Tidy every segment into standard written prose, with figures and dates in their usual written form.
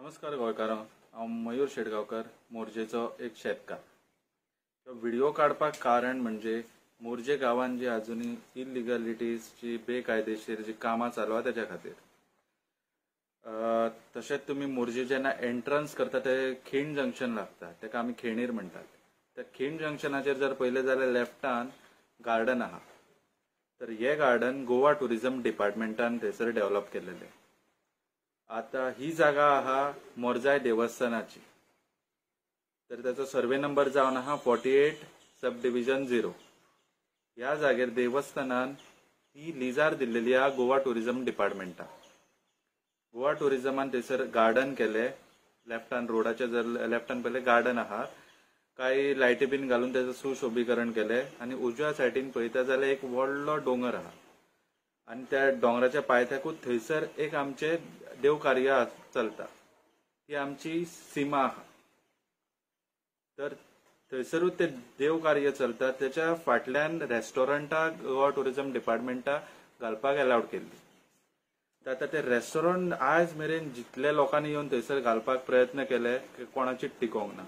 नमस्कार गोंयकारां, हांव मयूर शेटगांवकर, मोरजेचो एक शेतकार। व्हिडिओ काडपाक कारण म्हणजे मोरजे गांवांत जी आजुनी इलिगलिटीज जी बेकायदेशीर जी कामां चालू आहा त्याच्या खातीर। तशेंच तुमी मोरजे जेन्ना एंट्रन्स करता ते खिंड जंक्शन लागता, तेका आमी खेणीर म्हणटात। त्या खिंड जंक्शनाचेर जर पळयलें जाल्यार लेफ्टान गार्डन आहा। तर हे गार्डन गोवा टुरिझम डिपार्टमेंटान थंयसर डेव्हलप केल्लेलें। आता ही जागा आहा मोरजाय देवस्थानाची। तर त्याचो सर्वे नंबर जावन आहा 48 सब डिविजन 0। ह्या जागेर देवस्थानान ही लिजार दिल्लेली आहा गोवा टुरिझम डिपार्टमेंटाक। गोवा टुरिझमान थंयसर गार्डन केले, लेफ्टान रोडाच्या जर लेफ्टान पयलें गार्डन आहा, काही लायटी बीन घालून त्याचं सुशोभीकरण केले आनी उजव्या सायडीन पळयता जाल्यार एक व्हडलो डोंगर आहा आनी त्या डोंगराच्या पायथ्याकूच थंयसर एक आमचे देव कार्य चलता। ती आमची सीमा आहा। तर थंयसरूच ते देव कार्य चलता, त्याच्या फाटल्यान रेस्टॉरंटाक गोवा टुरिझम डिपार्टमेंटा घालपाक अलाउड केल्ली। तर आता ते रेस्टॉरंट आज मेरेन जितले लोकांनी येवन थंयसर घालपाक प्रयत्न केले कोणाचीच टिकोवंक ना।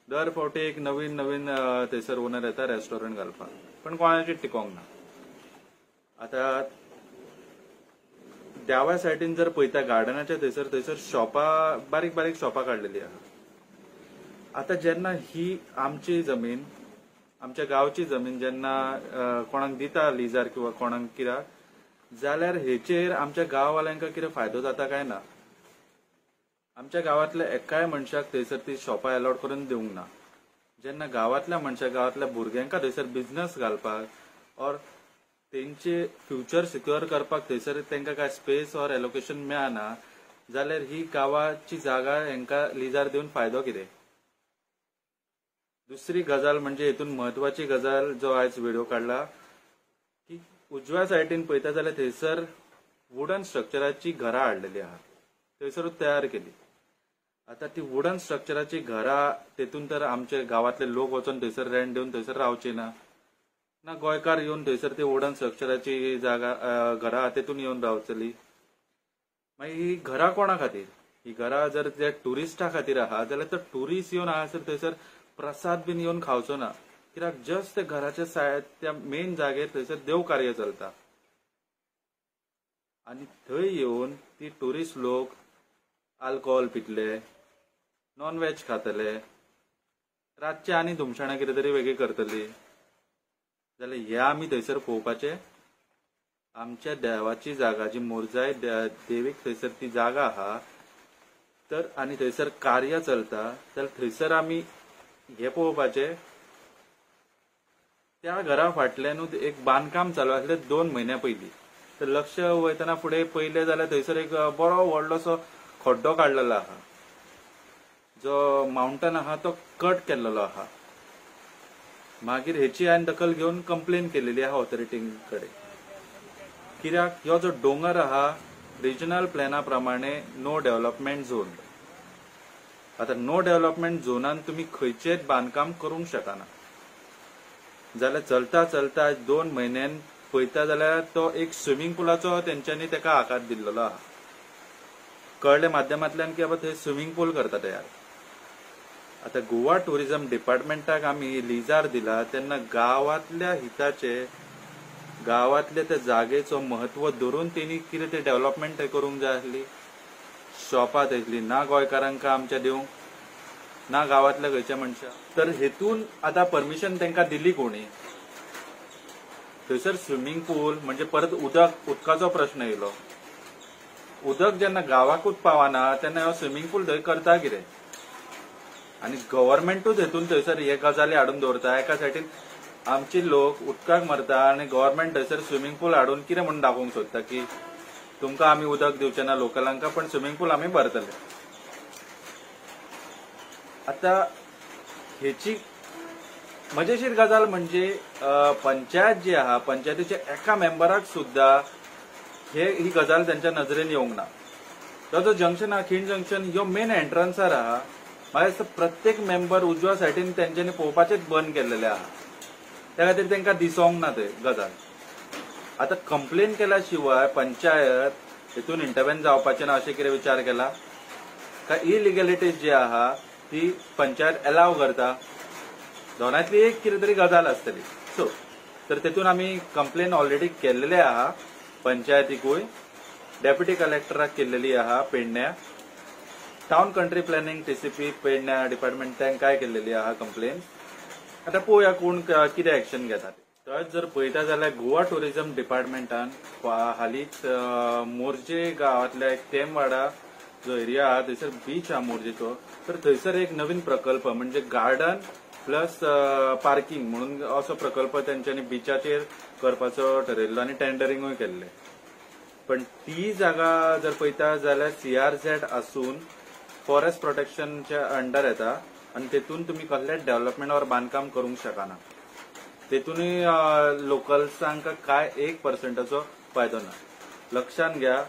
दर फावटी एक नवीन नवीन थंयसर ओनर येता रेस्टॉरंट घालपाक, पण कोणाचीच टिकोवंक ना। आता दाव्या सायडीन जर पळयता गार्डनाच्या थंयसर शॉपां बारीक बारीक शॉपां काडलेली आहा। आता जेन्ना ही आमची जमीन, आमच्या गांवची जमीन जेन्ना कोणाक दिता लिजार किंवा कोणाक कित्याक, जाल्यार हेचेर आमच्या गांववाल्यांका कितें फायदो जाता काय ना। आमच्या गांवांतल्या एकाय मनशाक थंयसर ती शॉपां अलाउड करून दिवंक ना। जेन्ना गांवांतल्या मनशाक गांवांतल्या भुरग्यांका थंयसर बिझनेस घालपाक और तेंचे फ्युचर सिक्युअर करपाक थंयसर तांकां काय स्पेस और एलोकेशन मेळना, जाल्यार ही गांवाची जागा हांकां लिजार दिवन फायदो कितें। दुसरी गजाल म्हणजे हेतून महत्वाची गजाल जो आयज व्हिडिओ काडला, की उजव्या सायडीन पळयता जाल्यार थंयसर वुडन स्ट्रक्चराची घरां हाडलेली आहा, थंयसरूच तयार केली। आता ती वुडन स्ट्रक्चराची घरां तेतून तर आमचे गांवांतले लोक वचून थंयसर रेंट दिवन थंयसर रावचे ना गोंयकार येवन थंयसर ती वुडन स्ट्रक्चराची जागा घरां तेतून येवन रावतली। मागीर ही घरां कोणा खातीर? ही घरां जर त्या टुरिस्टा खातीर आहा जाल्यार तो टुरिस्ट येवन हांगासर थंयसर प्रसाद बीन येवन खावचो ना, कित्याक जस्ट त्या घराच्या त्या मेन जागेर थंयसर देव कार्य चलता आनी थंय येवन ती टुरिस्ट लोक अल्कोहोल पितले, नॉन वेज खातले, रातचे आनी धुमशाणां कितें तरी वेगळी करतली, जाल्यार हे आमी थंयसर पळोवपाचे। आमच्या देवाची जागा जी मोरजाय देवीक थंयसर ती जागा आहा, तर आनी थंयसर कार्य चलता, जाल्यार थंयसर आमी हे पळोवपाचे। त्या घरा फाटल्यानूच एक बांदकाम चालू आसलें 2 म्हयन्या पयलीं। तर लक्ष वयतना फुडें पयलें जाल्यार थंयसर एक बरो व्हडलोसो खड्डो काडलेलो आहा, जो माउंटन आहा तो कट केल्लो आहा। मागीर हेची हांवें दखल घेवन कंप्लेन केलेली आहा ऑथॉरिटींकडे, कित्याक ह्यो जो डोंगर आहा रिजनल प्लॅना प्रमाणे नो डेव्हलपमेंट झोन। आता नो डेव्हलपमेंट झोनान तुम्ही खंयचेच बांदकाम करूंक शकना, जाल्यार चलता चलता 2 म्हयन्यान पळयता जाल्यार तो एक स्विमींग पुलाचो तेंच्यांनी तेका आकार दिल्लो आहा। कळ्ळे माध्यमांतल्यान की बाबा थंय स्विमींग पूल करता तयार। आता गोवा टुरिझम डिपार्टमेंटाक आमी लिजार दिला तेन्ना गांवांतल्या हिताचे, गांवांतल्या त्या जागेचो महत्व धरून तेणी कितें ते डेव्हलपमेंट करूंक जाय आसली। शॉपां थंयसली ना गोंयकारांक आमच्या दिवंक, ना गांवांतल्या खंयच्या मनशाक। तर हेतून आता परमिशन तांकां दिली कोणी? थंयसर स्विमींग पूल म्हणजे परत उदकाचो प्रश्न येयलो। उदक जेन्ना गांवाकूच पावना तेन्ना हो स्विमींग पूल थंय करता कितें? आनी गव्हर्नमेंटूच हेतून थंयसर हे गजाली हाडून दवरता। एका सायडीन आमचे लोक उदकाक मरता आनी गव्हर्नमेंट थंयसर स्विमींग पूल हाडून कितें म्हणून दाखोवंक सोदता की तुमकां आमी उदक दिवचे ना लोकलांका, पण स्विमींग पूल आमी भरतले। आता हेची मजेशीर गजाल म्हणजे पंचायत जी आहा, पंचायतीच्या एका मेंबराक सुद्धा ही गजाल त्यांच्या नजरेन येवंक ना। तो जो जंक्शन आहा खिंड जंक्शन ह्यो मेन एंट्रन्सार आहा, मागीर प्रत्येक मेंबर उजव्या सायडीन तेंच्यांनी पळोवपाचेच बंद केल्लेले आहा, त्या खातीर तांकां दिसोंक ना थंय गजाल। आता कंप्लेन केल्या शिवाय पंचायत हेतून इंटरव्हेन जावपाचें ना अशें कितें विचार केला? काय इलिगॅलिटीज जी आहा ती पंचायत अलाव करता, दोनांतली एक कितें तरी गजाल आसतली. सो तर तेतून आमी कंप्लेन ऑलरेडी केल्लेले आहा पंचायतीकूय, डेप्युटी कलेक्टराक केल्लेली आहा पेडण्या, टाउन कंट्री प्लॅनिंग टीसीपी पेडण्या डिपार्टमेंट तांकांय केल्लेली आहा कंप्लेन. आता पळोवया कोण कितें एक्शन घेता. थंयच जर पळयता जाल्यार गोवा टुरिझम डिपार्टमेंटान हालींच मोर्जे गांवांतल्या एक तेमवाडा जो एरिया आहा थंयसर बीच आहा मोर्जेचो, तर थंयसर एक नवीन प्रकल्प म्हणजे गार्डन प्लस पार्किंग म्हणून असो प्रकल्प तेंच्यांनी बिचाचेर करपाचो ठरयल्लो आनी टेंडरिंगूय केल्ले. पण ती जागा जर पळयता जाल्यार CRZ आसून फॉरेस्ट प्रोटेक्शनच्या अंडर येता आनी तेतून तुमी कसलेच डेव्हलपमेंट वा बांदकाम करूंक शकना. तेतूनय लोकल्सांक काय 1% फायदो ना. लक्षात घ्या,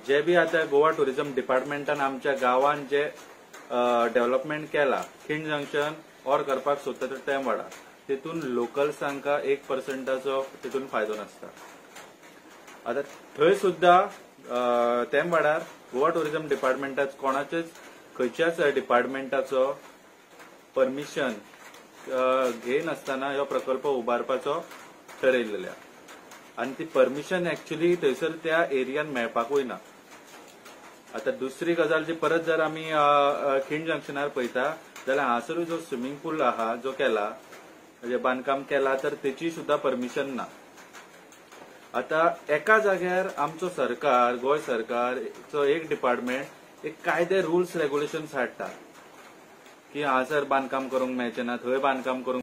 जे बी आता गोवा टुरिझम डिपार्टमेंटान आमच्या गांवांत जे डेव्हलपमेंट केला, खिंड जंक्शन और करपाक सोदता ते तेमवाडा, तेतून लोकल्सांक 1% तेतून फायदो नासता. आता थंय सुद्धा तेमवाडार गोवा टुरिझम डिपार्टमेंटाच कोणाचेच खंयच्याच डिपार्टमेंटाचो परमिशन घेनासतना हो प्रकल्प उबारपाचो ठरयल्लेलो. आनी ती परमिशन एक्चुअली थंयसर त्या एरियान मेळपाकूय ना. आता दुसरी गजाल जी परत जर आमी खिंड जंक्शनार पळयता जाल्यार हांगासरूय जो स्विमींग पूल आहा जो केला, म्हणजे बांदकाम केला, तर तेची सुद्धा परमिशन ना. आता एका जाग्यार आमचो सरकार, गोंय सरकारचो एक डिपार्टमेंट एक कायदे रुल्स रेग्युलेशन्स हाडटा की हांगासर बांदकाम करूंक मेळचें ना, थंय बांदकाम करूंक